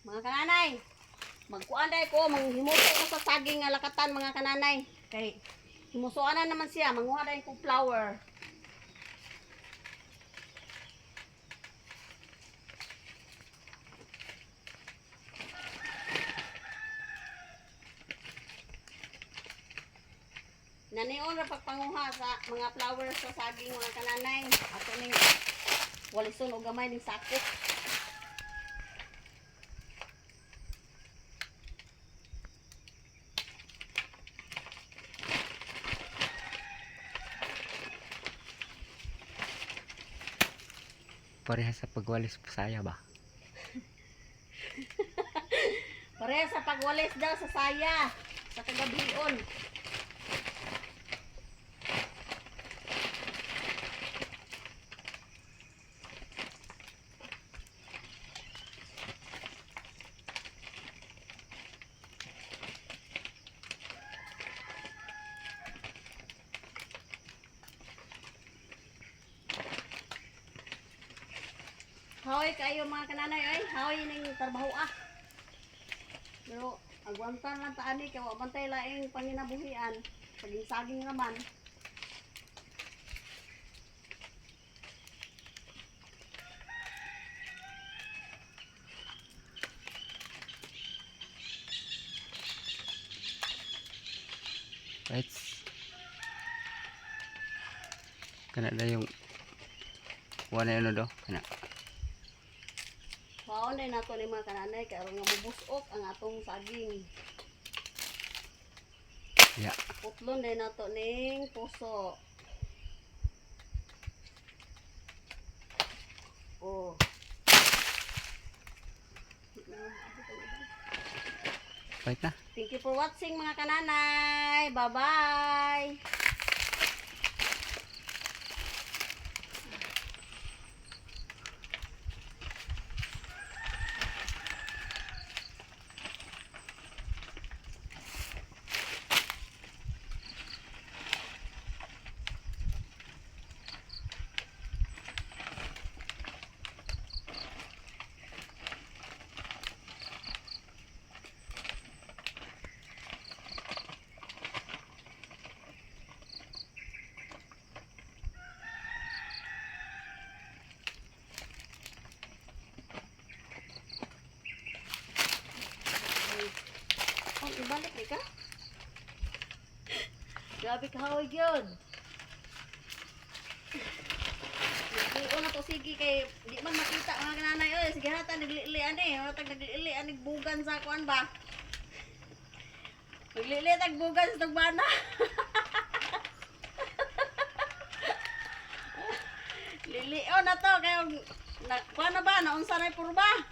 Mga kananay, magkuanday ko, manghimuso ko sa saging nga lakatan mga kananay. Kay himusuan na naman siya, manguha na ko flour. Nanion ra pagpanguha sa mga flowers sa saging mga kananay. Ato ning walison o gamay ning sakop. Parehas sa pagwalis saya ba? Pareha sa pagwalis daw sa saya, sa kagabion. Hoy kayo mga kananay ay, hoy ning trabaho ah. Pero agwantan lang ta ani kay wa bantay laing panginabuhian. Saging-saging naman. Right. Kana na yung wala ano do kana. Paunay nato ni mga kananay kay aron nga mubusok ang atong saging. Ya. Putlon din nato ning puso. Oh. Right na. Thank you for watching mga kananay. Bye-bye. Oh, ibalik ni ka? Grabe ka hawig yun. Iyon na to sige kay di man makita mga kananay. Oy, sige hata naglilian eh. Wala tag naglilian nagbugan sa kuan ba? Naglili tag bugan sa tugbana. Lilion na to kay kuan na ba naunsa na purba?